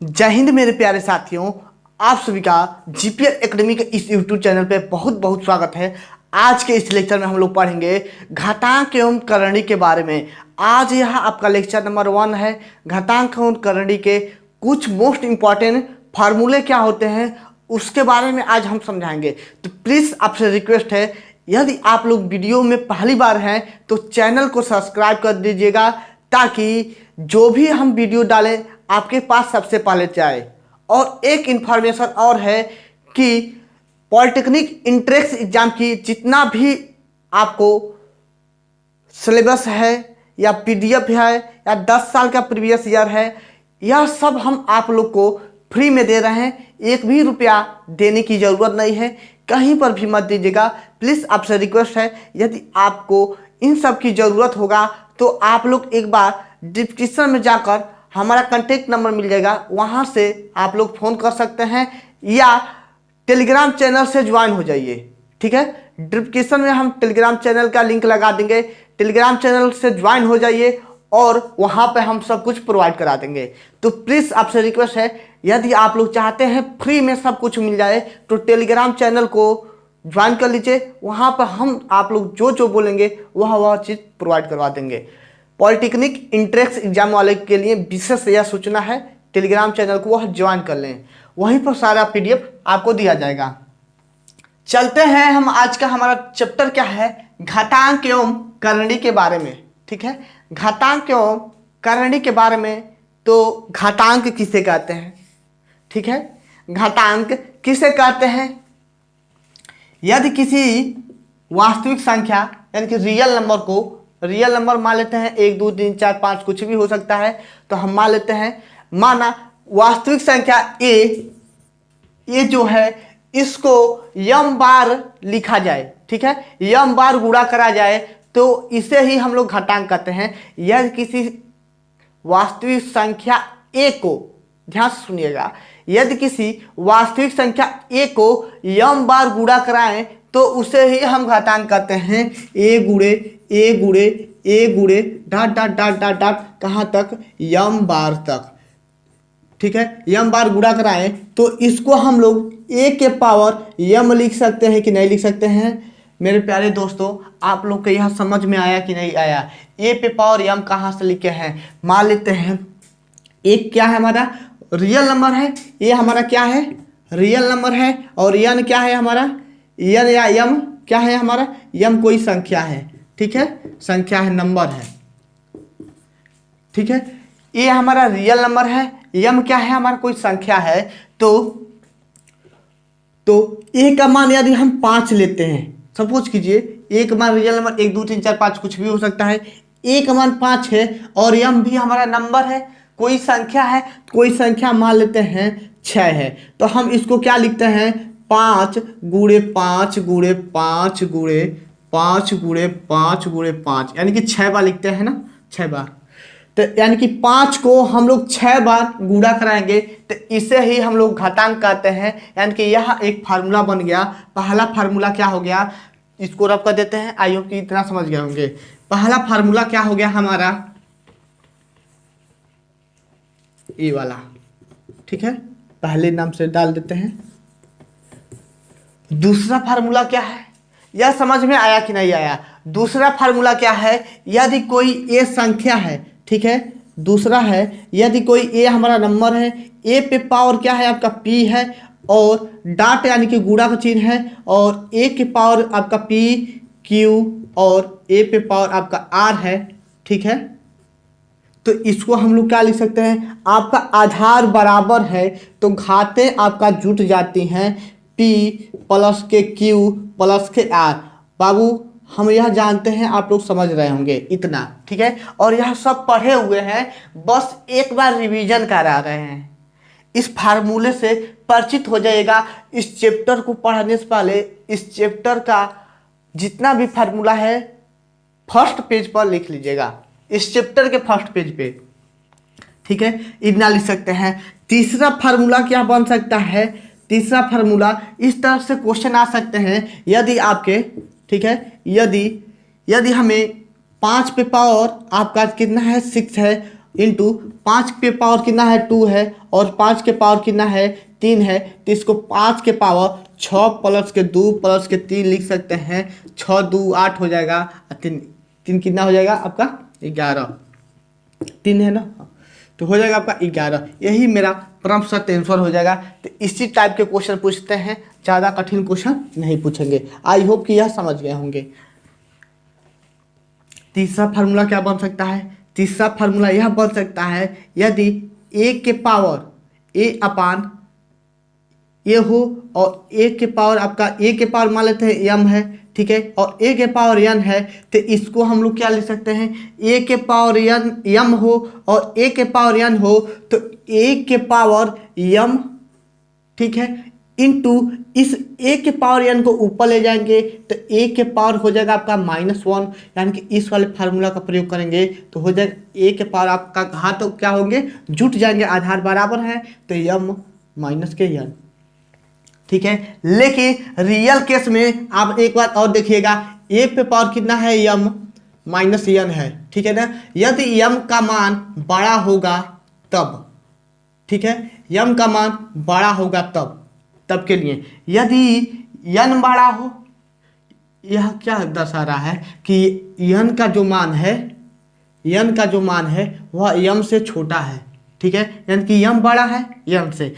जय हिंद मेरे प्यारे साथियों, आप सभी का जीपीएल एकेडमी के इस यूट्यूब चैनल पे बहुत बहुत स्वागत है। आज के इस लेक्चर में हम लोग पढ़ेंगे घातांक एवं करणी के बारे में। आज यह आपका लेक्चर नंबर 1 है। घातांक एवं करणी के कुछ मोस्ट इंपॉर्टेंट फार्मूले क्या होते हैं उसके बारे में आज हम समझाएंगे। तो प्लीज़ आपसे रिक्वेस्ट है, यदि आप लोग वीडियो में पहली बार हैं तो चैनल को सब्सक्राइब कर दीजिएगा, ताकि जो भी हम वीडियो डालें आपके पास सबसे पहले जाए। और एक इन्फॉर्मेशन और है कि पॉलिटेक्निक इंट्रेंस एग्जाम की जितना भी आपको सिलेबस है या पीडीएफ है या 10 साल का प्रीवियस ईयर है, यह सब हम आप लोग को फ्री में दे रहे हैं। एक भी रुपया देने की ज़रूरत नहीं है, कहीं पर भी मत दीजिएगा। प्लीज़ आपसे रिक्वेस्ट है, यदि आपको इन सब की ज़रूरत होगा तो आप लोग एक बार डिस्क्रिप्शन में जाकर हमारा कांटेक्ट नंबर मिल जाएगा, वहाँ से आप लोग फ़ोन कर सकते हैं या टेलीग्राम चैनल से ज्वाइन हो जाइए। ठीक है, डिस्क्रिप्शन में हम टेलीग्राम चैनल का लिंक लगा देंगे, टेलीग्राम चैनल से ज्वाइन हो जाइए और वहाँ पे हम सब कुछ प्रोवाइड करा देंगे। तो प्लीज़ आपसे रिक्वेस्ट है, यदि आप लोग चाहते हैं फ्री में सब कुछ मिल जाए तो टेलीग्राम चैनल को ज्वाइन कर लीजिए। वहाँ पर हम आप लोग जो जो बोलेंगे वह चीज़ प्रोवाइड करवा देंगे। पॉलिटेक्निक इंट्रेंस एग्जाम वाले के लिए विशेष यह सूचना है, टेलीग्राम चैनल को वह ज्वाइन कर लें, वहीं पर सारा पीडीएफ आपको दिया जाएगा। चलते हैं, हम आज का हमारा चैप्टर क्या है, घातांक एवं करणी के बारे में। ठीक है, घातांक एवं करणी के बारे में। तो घातांक किसे कहते हैं? ठीक है, घातांक किसे कहते हैं? यदि किसी वास्तविक संख्या यानी कि रियल नंबर को, रियल नंबर मान लेते हैं 1 2 3 4 5 कुछ भी हो सकता है, तो हम मान लेते हैं, माना वास्तविक संख्या ये जो है इसको यम बार लिखा जाए। ठीक है, यम बार गुणा करा जाए तो इसे ही हम लोग घातांक कहते हैं। यदि किसी वास्तविक संख्या ए को, ध्यान से सुनिएगा, यदि किसी वास्तविक संख्या ए को यम बार गुणा कराएं तो उसे ही हम घातांक कहते हैं। ए गुणे dot dot dot dot dot कहाँ तक? यम बार तक। ठीक है, यम बार गुणा कराएं तो इसको हम लोग ए के पावर यम लिख सकते हैं कि नहीं लिख सकते हैं? मेरे प्यारे दोस्तों, आप लोग को यह समझ में आया कि नहीं आया? ए पे पावर यम कहाँ से लिखे हैं? मान लेते हैं एक क्या है, हमारा रियल नंबर है। ये हमारा क्या है? रियल नंबर है। और यन क्या है हमारा? यन या यम क्या है हमारा? यम कोई संख्या है। ठीक है, संख्या है, नंबर है। ठीक है, ये हमारा रियल नंबर है। यम क्या है? हमारा कोई संख्या है। तो ए का मान यदि हम 5 लेते हैं, सपोज कीजिए ए का मान, रियल नंबर 1 2 3 4 5 कुछ भी हो सकता है, ए का मान 5 है और यम भी हमारा नंबर है, कोई संख्या है, कोई संख्या मान लेते हैं 6 है, तो हम इसको क्या लिखते हैं? 5 गुणे 5 गुणे 5 गुणे 5 गुणे 5 गुणे 5, यानी कि 6 बार लिखते हैं ना, 6 बार। तो यानी कि 5 को हम लोग 6 बार गुणा कराएंगे तो इसे ही हम लोग घातांक कहते हैं। यानी कि यह एक फार्मूला बन गया। पहला फार्मूला क्या हो गया, इसको रब कर देते हैं, आई होप कि इतना समझ गए होंगे। पहला फार्मूला क्या हो गया हमारा? ये वाला। ठीक है, पहले नाम से डाल देते हैं। दूसरा फार्मूला क्या है, यह समझ में आया कि नहीं आया? दूसरा फार्मूला क्या है, यदि कोई ए संख्या है, ठीक है, दूसरा है, यदि कोई ए हमारा नंबर है, ए पे पावर क्या है आपका? पी है, और डाट यानी कि गुणा का चिन्ह है, और ए के पावर आपका पी क्यू और ए पे पावर आपका आर है। ठीक है, तो इसको हम लोग क्या लिख सकते हैं? आपका आधार बराबर है तो घातें आपका जुट जाती हैं, पी प्लस के क्यू प्लस के आर। बाबू हम यह जानते हैं, आप लोग समझ रहे होंगे इतना। ठीक है, और यह सब पढ़े हुए हैं, बस एक बार रिवीजन करा रहे हैं। इस फार्मूले से परिचित हो जाइएगा। इस चैप्टर को पढ़ने से पहले इस चैप्टर का जितना भी फार्मूला है फर्स्ट पेज पर लिख लीजिएगा, इस चैप्टर के फर्स्ट पेज पे। ठीक है, इतना लिख सकते हैं। तीसरा फार्मूला क्या बन सकता है? तीसरा फार्मूला इस तरह से क्वेश्चन आ सकते हैं, यदि आपके, ठीक है, यदि हमें 5 पे पावर आपका कितना है? 6 है, इंटू 5 के पावर कितना है 2 है और 5 के पावर कितना है 3 है, तो इसको 5 के पावर 6 प्लस के 2 प्लस के 3 लिख सकते हैं। 6 2 8 हो जाएगा, 3 कितना हो जाएगा आपका 11, 3 है ना, तो हो जाएगा आपका 11। यही मेरा प्रश्न आंसर हो जाएगा। तो इसी टाइप के क्वेश्चन पूछते हैं, ज़्यादा कठिन क्वेश्चन नहीं पूछेंगे। आई होप कि यह समझ गए होंगे। तीसरा फार्मूला क्या बन सकता है? तीसरा फार्मूला यह बन सकता है यदि a के पावर a अपान ए हो और a के पावर आपका a के पावर मान लेते हैं m है, ठीक है, और a के पावर n है, तो इसको हम लोग क्या लिख सकते हैं? a के पावर n m हो और a के पावर n हो तो a के पावर m, ठीक है, इंटू इस a के पावर n को ऊपर ले जाएंगे तो a के पावर हो जाएगा आपका -1, यानी कि इस वाले फार्मूला का प्रयोग करेंगे तो हो जाएगा a के पावर आपका घात तो क्या होंगे, जुट जाएंगे, आधार बराबर है तो m माइनस के n, ठीक है। लेकिन रियल केस में आप एक बात और देखिएगा, a पे पावर कितना है m माइनस n है, ठीक है ना। यदि m का मान बड़ा होगा तब, ठीक है, m का मान बड़ा होगा तब के लिए, यदि n बड़ा हो, यह क्या दर्शा रहा है कि n का जो मान है, n का जो मान है वह m से छोटा है, ठीक है, यानी कि m बड़ा है m से।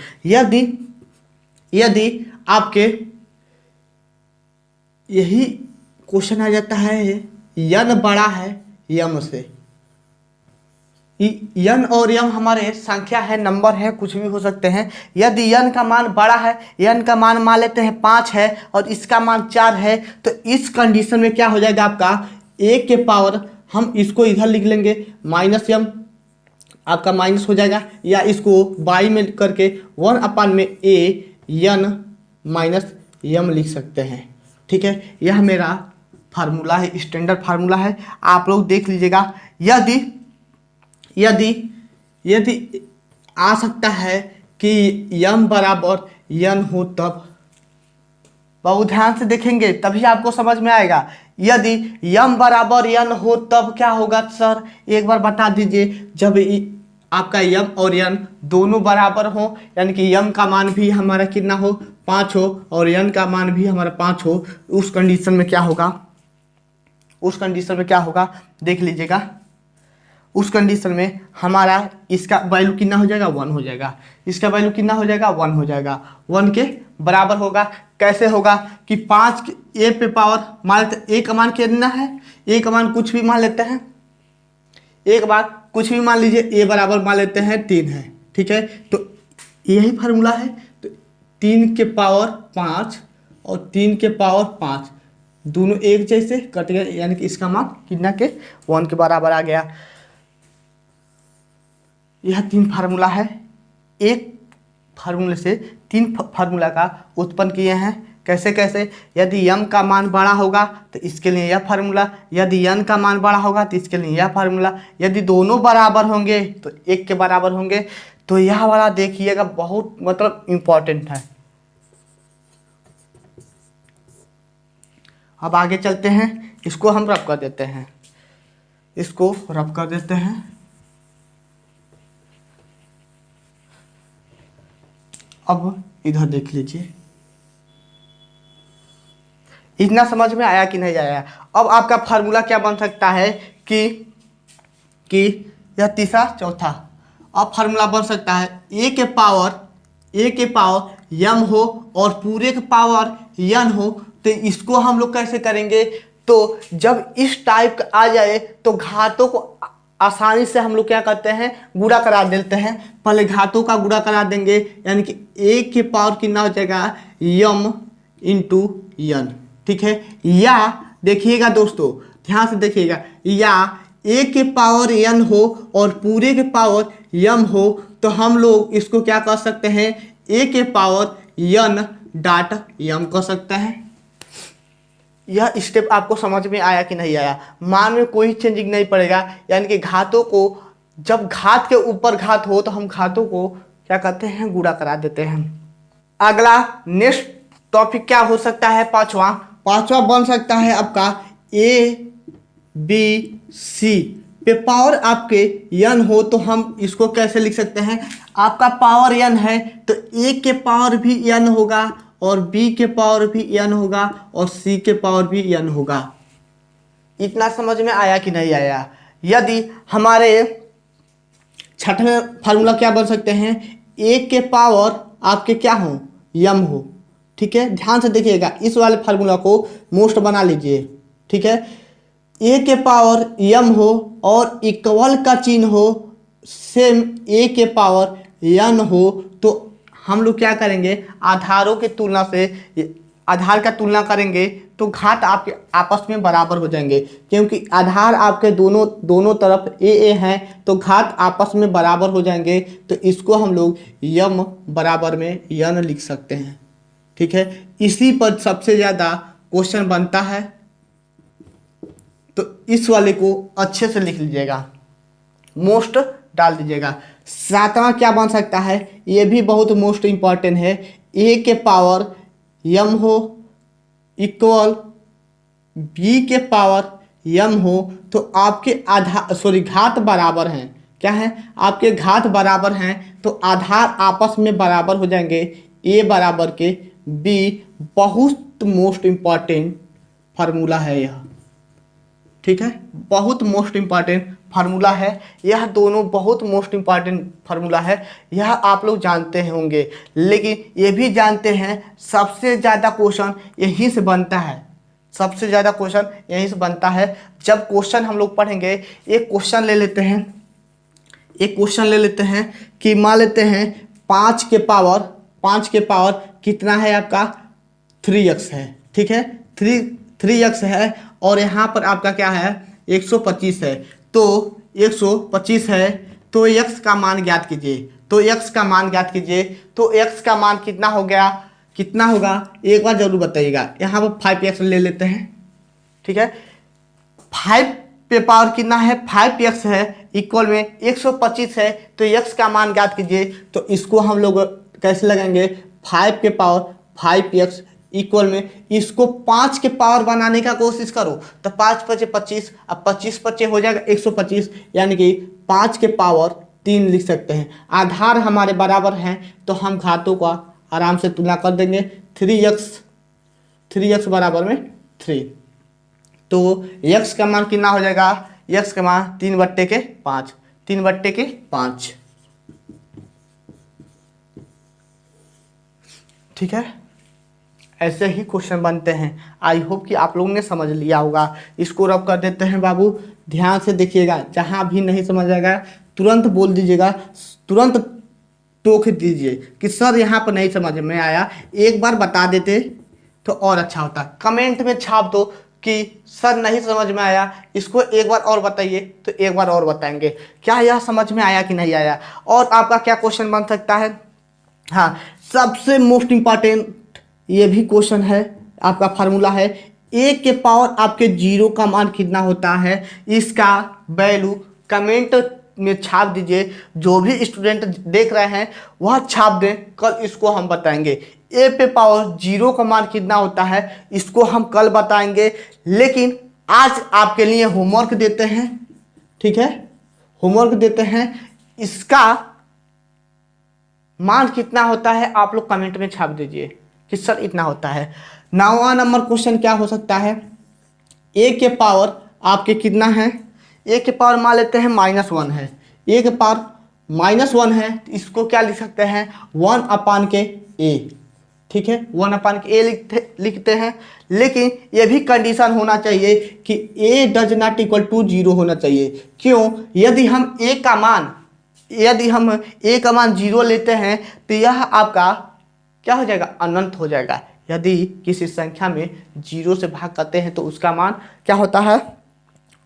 यदि आपके यही क्वेश्चन आ जाता है n बड़ा है m से, n और m हमारे संख्या है, नंबर है, कुछ भी हो सकते हैं। यदि n का मान बड़ा है, n का मान मान लेते हैं 5 है और इसका मान 4 है, तो इस कंडीशन में क्या हो जाएगा आपका a के पावर, हम इसको इधर लिख लेंगे -m, आपका माइनस हो जाएगा, या इसको बाई में करके 1 में a n माइनस m लिख सकते हैं, ठीक है। यह मेरा फार्मूला है, स्टैंडर्ड फार्मूला है, आप लोग देख लीजिएगा। यदि आ सकता है कि m बराबर n हो तब, बहुत ध्यान से देखेंगे तभी आपको समझ में आएगा। यदि m बराबर n हो तब क्या होगा सर, एक बार बता दीजिए। जब आपका m और n दोनों बराबर हो, यानी कि m का मान भी हमारा कितना हो 5 हो और n का मान भी हमारा 5 हो, उस कंडीशन में क्या होगा, उस कंडीशन में क्या होगा देख लीजिएगा। उस कंडीशन में हमारा इसका वैल्यू कितना हो जाएगा 1 हो जाएगा, इसका वैल्यू कितना हो जाएगा 1 हो जाएगा, 1 के बराबर होगा। कैसे होगा कि 5 ए पे पावर मान लेते, ए का मान कितना है, ए का मान कुछ भी मान लेते हैं, एक बार कुछ भी मान लीजिए, ए बराबर मान लेते हैं 3 है, ठीक है, तो यही फार्मूला है। तो 3 के पावर 5 और 3 के पावर 5 दोनों एक जैसे कट गए, यानी कि इसका मान कितना के 1 के बराबर आ गया। यह 3 फार्मूला है, एक फार्मूले से 3 फार्मूला का उत्पन्न किए हैं। कैसे कैसे, यदि m का मान बड़ा होगा तो इसके लिए यह फार्मूला, यदि n का मान बड़ा होगा तो इसके लिए यह फार्मूला, यदि दोनों बराबर होंगे तो 1 के बराबर होंगे। तो यह वाला देखिएगा, बहुत मतलब इम्पोर्टेंट है। अब आगे चलते हैं, इसको हम रब कर देते हैं, इसको रब कर देते हैं। अब इधर देख लीजिए, इतना समझ में आया कि नहीं आया। अब आपका फार्मूला क्या बन सकता है कि यह तीसरा चौथा, अब फार्मूला बन सकता है a के पावर m हो और पूरे के पावर n हो, तो इसको हम लोग कैसे करेंगे, तो जब इस टाइप का आ जाए तो घातों को आसानी से हम लोग क्या करते हैं, गुणा करा देते हैं। पहले घातों का गुणा करा देंगे, यानी कि a के पावर कितना हो जाएगा m इंटू n, ठीक है। या देखिएगा दोस्तों, ध्यान से देखिएगा, या a के पावर n हो और पूरे के पावर m हो, तो हम लोग इसको क्या कर सकते हैं, a के पावर n डॉट m कर सकते हैं। यह स्टेप आपको समझ में आया कि नहीं आया? मान में कोई चेंजिंग नहीं पड़ेगा, यानी कि घातों को, जब घात के ऊपर घात हो तो हम घातों को क्या करते हैं, गुणा करा देते हैं। अगला नेक्स्ट टॉपिक क्या हो सकता है, पांचवा बन सकता है आपका ए बी सी, पे पावर आपके n हो तो हम इसको कैसे लिख सकते हैं, आपका पावर n है तो a के पावर भी n होगा और b के पावर भी n होगा और c के पावर भी n होगा। इतना समझ में आया कि नहीं आया? यदि हमारे छठवें फार्मूला क्या बन सकते हैं, a के पावर आपके क्या हो, m हो। ठीक है, ध्यान से देखिएगा, इस वाले फार्मूला को मोस्ट बना लीजिए। ठीक है, a के पावर m हो और इक्वल का चिन्ह हो सेम a के पावर n हो तो हम लोग क्या करेंगे, आधारों की तुलना से आधार का तुलना करेंगे तो घात आपके आपस में बराबर हो जाएंगे, क्योंकि आधार आपके दोनों तरफ a हैं तो घात आपस में बराबर हो जाएंगे। तो इसको हम लोग m बराबर में n लिख सकते हैं। ठीक है, इसी पर सबसे ज़्यादा क्वेश्चन बनता है तो इस वाले को अच्छे से लिख लीजिएगा, मोस्ट डाल दीजिएगा। सातवां क्या बन सकता है, ये भी बहुत मोस्ट इंपॉर्टेंट है, a के पावर m हो इक्वल b के पावर m हो तो आपके घात बराबर हैं। क्या है, आपके घात बराबर हैं तो आधार आपस में बराबर हो जाएंगे, a बराबर के b। बहुत मोस्ट इंपॉर्टेंट फार्मूला है यह। ठीक है, बहुत मोस्ट इंपॉर्टेंट फार्मूला है यह, दोनों बहुत मोस्ट इंपॉर्टेंट फार्मूला है। यह आप लोग जानते होंगे, लेकिन ये भी जानते हैं सबसे ज़्यादा क्वेश्चन यहीं से बनता है, सबसे ज़्यादा क्वेश्चन यहीं से बनता है। जब क्वेश्चन हम लोग पढ़ेंगे, एक क्वेश्चन ले लेते हैं कि मान लेते हैं 5 के पावर कितना है आपका, 3x है। ठीक है, 3x है और यहाँ पर आपका क्या है, 125 है। तो 125 है तो x का मान ज्ञात कीजिए, तो x का मान कितना हो गया, कितना होगा एक बार जरूर बताइएगा। यहाँ पर 5x ले लेते हैं। ठीक है, 5 पे पावर कितना है, 5x है इक्वल में 125 है तो x का मान ज्ञात कीजिए। तो इसको हम लोग कैसे लगाएंगे, 5 के पावर 5x इक्वल में इसको 5 के पावर बनाने का कोशिश करो तो 5 पचे 25, अब 25 पचे हो जाएगा 125, यानी कि 5 के पावर 3 लिख सकते हैं। आधार हमारे बराबर हैं तो हम घातों का आराम से तुलना कर देंगे। 3x बराबर में 3 तो x का मान कितना हो जाएगा, x का मान 3/5, 3/5। ठीक है, ऐसे ही क्वेश्चन बनते हैं। आई होप कि आप लोगों ने समझ लिया होगा। इसको रब कर देते हैं बाबू, ध्यान से देखिएगा, जहां भी नहीं समझ आएगा तुरंत बोल दीजिएगा, तुरंत टोक दीजिए कि सर यहाँ पर नहीं समझ में आया, एक बार बता देते तो और अच्छा होता। कमेंट में छाप दो कि सर नहीं समझ में आया, इसको एक बार और बताइए, तो एक बार और बताएंगे क्या यह समझ में आया कि नहीं आया। और आपका क्या क्वेश्चन बन सकता है, हाँ सबसे मोस्ट इंपॉर्टेंट ये भी क्वेश्चन है, आपका फार्मूला है a के पावर आपके 0 का मान कितना होता है, इसका वैल्यू कमेंट में छाप दीजिए। जो भी स्टूडेंट देख रहे हैं वह छाप दें, कल इसको हम बताएंगे। a पे पावर 0 का मान कितना होता है इसको हम कल बताएंगे, लेकिन आज आपके लिए होमवर्क देते हैं। ठीक है, होमवर्क देते हैं, इसका मान कितना होता है आप लोग कमेंट में छाप दीजिए कि सर इतना होता है। 9वां नंबर क्वेश्चन क्या हो सकता है, a के पावर आपके कितना है, a के पावर मान लेते हैं -1 है, a के पावर -1 है तो इसको क्या लिख सकते हैं 1/a। ठीक है, 1/a लिखते हैं, लेकिन ये भी कंडीशन होना चाहिए कि a does not equal to 0 होना चाहिए। क्यों, यदि हम a का मान 0 लेते हैं तो यह आपका क्या हो जाएगा, अनंत हो जाएगा। यदि किसी संख्या में 0 से भाग करते हैं तो उसका मान क्या होता है,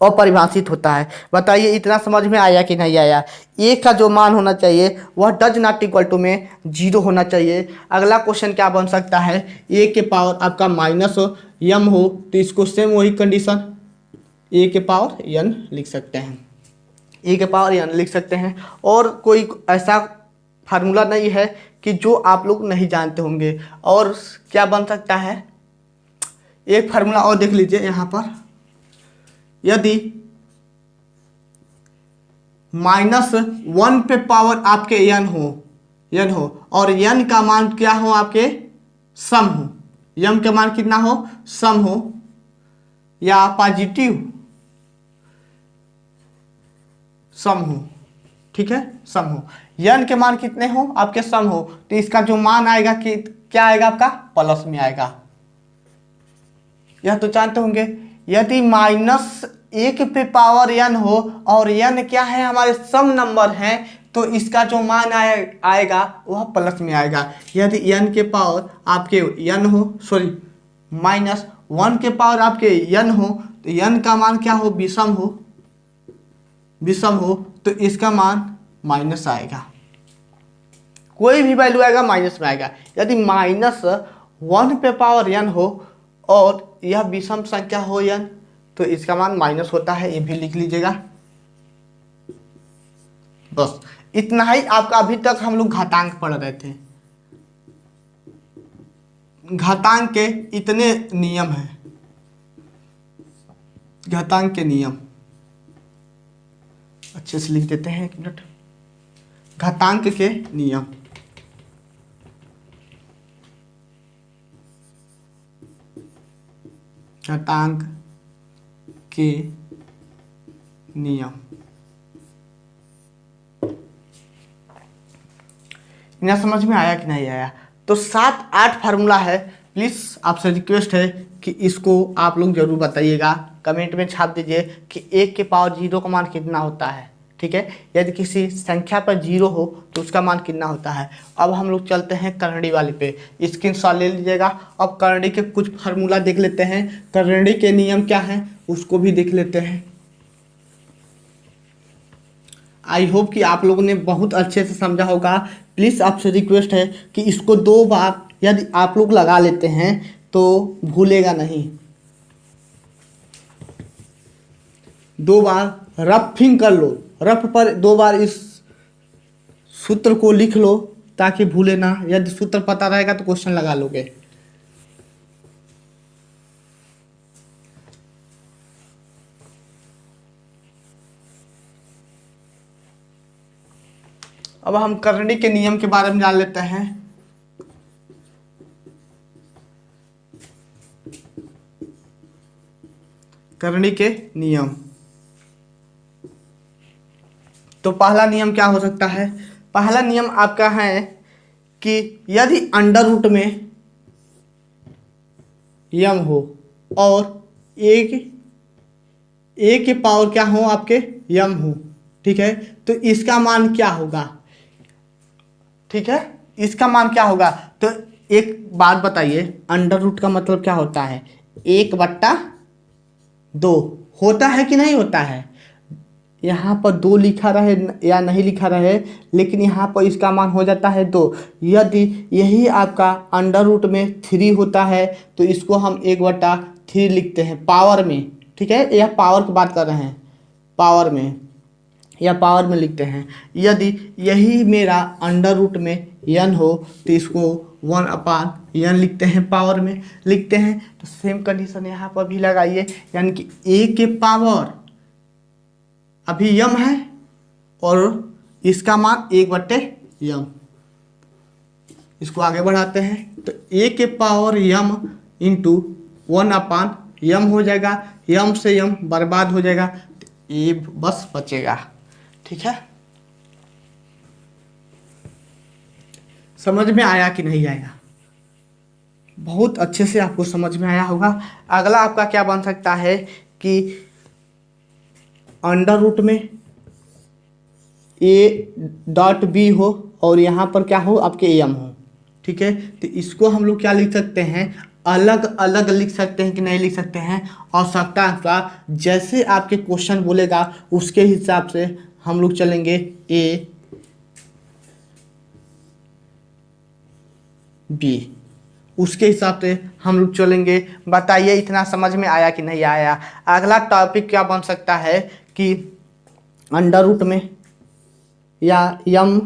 अपरिभाषित होता है। बताइए इतना समझ में आया कि नहीं आया। a का जो मान होना चाहिए वह डज नॉट इक्वल टू में 0 होना चाहिए। अगला क्वेश्चन क्या बन सकता है, a के पावर आपका -m हो तो इसको सेम वही कंडीशन a के पावर n लिख सकते हैं, a के पावर n लिख सकते हैं। और कोई ऐसा फार्मूला नहीं है कि जो आप लोग नहीं जानते होंगे। और क्या बन सकता है, एक फार्मूला और देख लीजिए यहाँ पर, यदि -1 पे पावर आपके n हो और n का मान क्या हो आपके सम हो, m का मान कितना हो सम हो या पॉजिटिव सम हो, ठीक है सम हो, n के मान कितने हो आपके सम हो, तो इसका जो मान आएगा कि क्या आएगा आपका प्लस में आएगा। यह तो जानते होंगे। यदि -1 पे पावर n हो और n क्या है हमारे सम नंबर हैं तो इसका जो मान आएगा वह प्लस में आएगा। यदि n के पावर आपके n हो -1 के पावर आपके n हो तो n का मान क्या हो विषम हो तो इसका मान माइनस आएगा, कोई भी वैल्यू आएगा माइनस में आएगा। यदि -1 पे पावर n हो और यह विषम संख्या हो n तो इसका मान माइनस होता है, ये भी लिख लीजिएगा। बस इतना ही आपका अभी तक हम लोग घातांक पढ़ रहे थे। घातांक के इतने नियम हैं, घातांक के नियम अच्छे से लिख देते हैं, एक मिनट। घातांक के नियम, घातांक के नियम इन्हें समझ में आया कि नहीं आया? तो 7-8 फार्मूला है, प्लीज़ आपसे रिक्वेस्ट है कि इसको आप लोग जरूर बताइएगा, कमेंट में छाप दीजिए कि 1 के पावर 0 का मान कितना होता है, ठीक है। यदि किसी संख्या पर 0 हो तो उसका मान कितना होता है। अब हम लोग चलते हैं करंडी वाले पे, स्क्रीनशॉट ले लीजिएगा। अब करंडी के कुछ फार्मूला देख लेते हैं, करंडी के नियम क्या हैं उसको भी देख लेते हैं। आई होप कि आप लोगों ने बहुत अच्छे से समझा होगा। प्लीज़ आपसे रिक्वेस्ट है कि इसको 2 बार यदि आप लोग लगा लेते हैं तो भूलेगा नहीं। 2 बार रफिंग कर लो, रफ पर 2 बार इस सूत्र को लिख लो ताकि भूले ना। यदि सूत्र पता रहेगा तो क्वेश्चन लगा लोगे। अब हम करंडी के नियम के बारे में जान लेते हैं। करंडी के नियम, तो पहला नियम क्या हो सकता है? पहला नियम आपका है कि यदि अंडर रूट में यम हो और एक के पावर क्या हो आपके यम हो, ठीक है, तो इसका मान क्या होगा, ठीक है, इसका मान क्या होगा। तो एक बात बताइए, अंडर रूट का मतलब क्या होता है? 1/2 होता है कि नहीं होता है? यहाँ पर 2 लिखा रहे या नहीं लिखा रहे, लेकिन यहाँ पर इसका मान हो जाता है 2। यदि यही आपका अंडर रूट में 3 होता है तो इसको हम 1/3 लिखते हैं पावर में, ठीक है, यह पावर की बात कर रहे हैं, पावर में या पावर में लिखते हैं। यदि यही मेरा अंडर रूट में n हो तो इसको 1/n लिखते हैं, पावर में लिखते हैं। तो सेम कंडीशन यहाँ पर भी लगाइए, यानी कि a के पावर अभी m है और इसका मान 1/m। इसको आगे बढ़ाते हैं तो a के पावर m इंटू 1/m हो जाएगा, m से m बर्बाद हो जाएगा तो a बस बचेगा, ठीक है। समझ में आया कि नहीं आया? बहुत अच्छे से आपको समझ में आया होगा। अगला आपका क्या बन सकता है कि अंडर रूट में a.b हो और यहाँ पर क्या हो आपके m हो, ठीक है, तो इसको हम लोग क्या लिख सकते हैं, अलग अलग लिख सकते हैं कि नहीं लिख सकते हैं, आवश्यकता अनुसार जैसे आपके क्वेश्चन बोलेगा उसके हिसाब से हम लोग चलेंगे। a b उसके हिसाब से हम लोग चलेंगे। बताइए इतना समझ में आया कि नहीं आया? अगला टॉपिक क्या बन सकता है कि अंडर रूट में या यम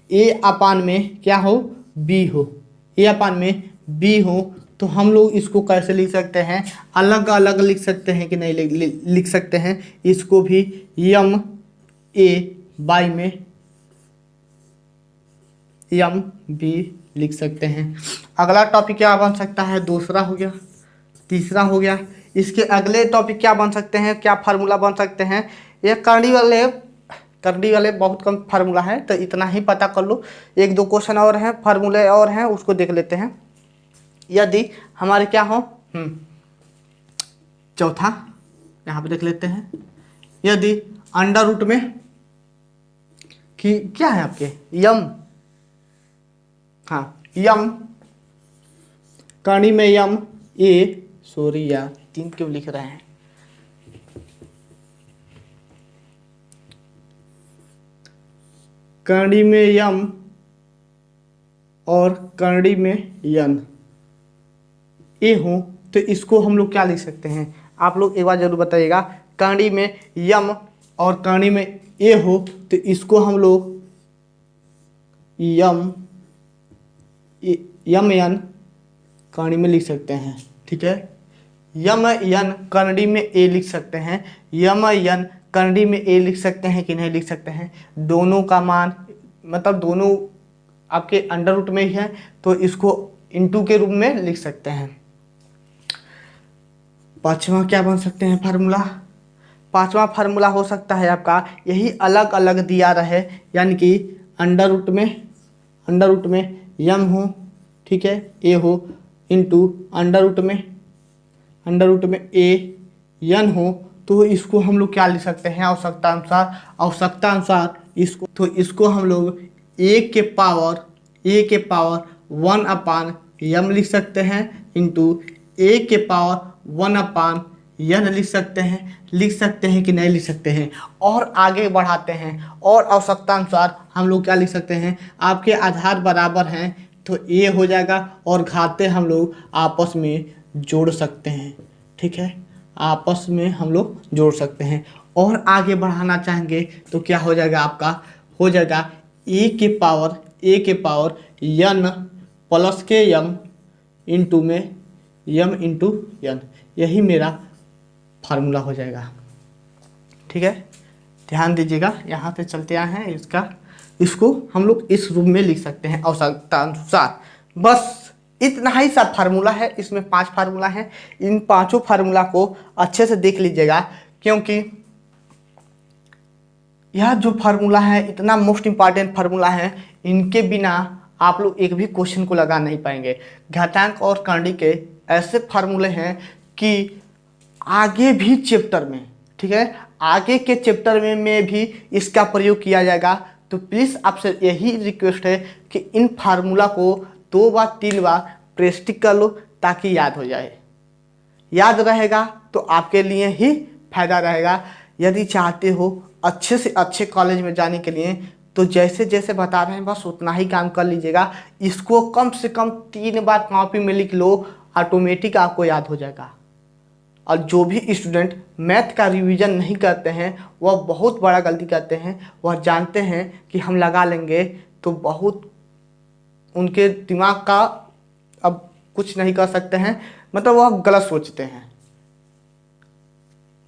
a अपान में क्या हो b हो, a अपान में b हो तो हम लोग इसको कैसे लिख सकते हैं, अलग अलग लिख सकते हैं कि नहीं लिख सकते हैं। इसको भी यम ए बाई में यम बी लिख सकते हैं। अगला टॉपिक क्या बन सकता है, दूसरा हो गया, तीसरा हो गया। इसके अगले टॉपिक क्या बन सकते हैं, क्या फार्मूला बन सकते हैं। ये करनी वाले बहुत कम फार्मूला है, तो इतना ही पता कर लो। एक दो क्वेश्चन और हैं, फार्मूले और हैं, उसको देख लेते हैं। यदि हमारे क्या हो, चौथा यहाँ पे देख लेते हैं। यदि अंडर रूट में कि क्या है आपके यम, हाँ यम करनी में यम ए, सॉरी यार 3 क्यों लिख रहे हैं, करनी में यम और करनी में यन ए हो, तो इसको हम लोग क्या लिख सकते हैं, आप लोग एक बार जरूर बताइएगा। करनी में यम और करनी में ए हो, तो इसको हम लोग यम यन करनी में लिख सकते हैं, ठीक है। यम यन करनी में ए लिख सकते हैं, यम यन करनी में ए लिख सकते हैं कि नहीं लिख सकते हैं। दोनों का मान मतलब दोनों आपके अंडर रूट में ही है, तो इसको इनटू के रूप में लिख सकते हैं। पांचवा क्या बन सकते हैं फार्मूला, पांचवा फार्मूला हो सकता है आपका यही अलग अलग दिया रहे, यानी कि अंडर रूट में यम हो, ठीक है, ए हो, इनटू अंडर रूट में ए यन हो, तो इसको हम लोग क्या लिख सकते हैं, आवश्यकता अनुसार इसको हम लोग ए के पावर 1 अपान यम लिख सकते हैं, इंटू ए के पावर 1 अपान यन लिख सकते हैं कि नहीं लिख सकते हैं। और आगे बढ़ाते हैं, और आवश्यकता अनुसार हम लोग क्या लिख सकते हैं, आपके आधार बराबर हैं तो ए हो जाएगा, और घाते हम लोग आपस में जोड़ सकते हैं, ठीक है, आपस में हम लोग जोड़ सकते हैं। और आगे बढ़ाना चाहेंगे तो क्या हो जाएगा, आपका हो जाएगा ए के पावर यन प्लस के यम इंटू में यम इंटू यन, यही मेरा फार्मूला हो जाएगा, ठीक है। ध्यान दीजिएगा, यहाँ से चलते आए हैं, इसको हम लोग इस रूप में लिख सकते हैं आवश्यकता अनुसार। बस इतना ही सब फार्मूला है, इसमें 5 फार्मूला हैं। इन 5 फार्मूला को अच्छे से देख लीजिएगा, क्योंकि यह जो फार्मूला है इतना मोस्ट इम्पॉर्टेंट फार्मूला है, इनके बिना आप लोग एक भी क्वेश्चन को लगा नहीं पाएंगे। घातांक और करनी के ऐसे फार्मूले हैं कि आगे भी चैप्टर में, ठीक है, आगे के चैप्टर में भी इसका प्रयोग किया जाएगा। तो प्लीज़ आपसे यही रिक्वेस्ट है कि इन फार्मूला को 2 बार 3 बार प्रैक्टिस कर लो, ताकि याद हो जाए। याद रहेगा तो आपके लिए ही फायदा रहेगा। यदि चाहते हो अच्छे से अच्छे कॉलेज में जाने के लिए, तो जैसे जैसे बता रहे हैं बस उतना ही काम कर लीजिएगा। इसको कम से कम 3 बार कॉपी में लिख लो, ऑटोमेटिक आपको याद हो जाएगा। और जो भी स्टूडेंट मैथ का रिवीजन नहीं करते हैं वह बहुत बड़ा गलती करते हैं। वह जानते हैं कि हम लगा लेंगे तो बहुत उनके दिमाग का अब कुछ नहीं कर सकते हैं, मतलब वह गलत सोचते हैं।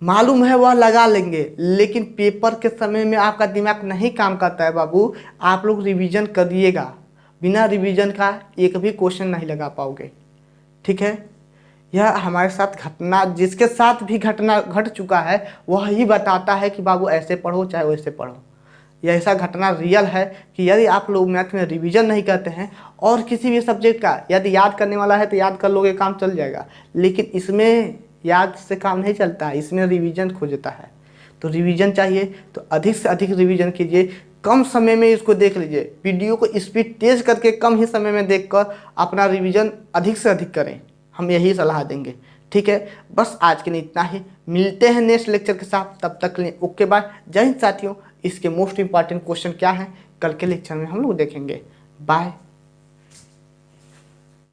मालूम है वह लगा लेंगे, लेकिन पेपर के समय में आपका दिमाग नहीं काम करता है बाबू। आप लोग रिवीजन करिएगा, बिना रिवीजन का एक भी क्वेश्चन नहीं लगा पाओगे, ठीक है। यह हमारे साथ घटना, जिसके साथ भी घटना घट चुका है वह ही बताता है कि बाबू ऐसे पढ़ो चाहे वैसे पढ़ो। यह ऐसा घटना रियल है कि यदि आप लोग मैथ में रिवीजन नहीं करते हैं और किसी भी सब्जेक्ट का यदि याद करने वाला है तो याद कर लोगे, काम चल जाएगा। लेकिन इसमें याद से काम नहीं चलता है, इसमें रिवीजन खोजता है। तो रिवीजन चाहिए तो अधिक से अधिक रिवीजन कीजिए, कम समय में इसको देख लीजिए। वीडियो को स्पीड तेज करके कम ही समय में देखकर अपना रिवीजन अधिक से अधिक करें, हम यही सलाह देंगे, ठीक है। बस आज के लिए इतना ही, मिलते हैं नेक्स्ट लेक्चर के साथ, तब तक के लिए ओके बाय। जय हिंद साथियों। इसके मोस्ट इंपॉर्टेंट क्वेश्चन क्या है कल के लेक्चर में हम लोग देखेंगे। बाय।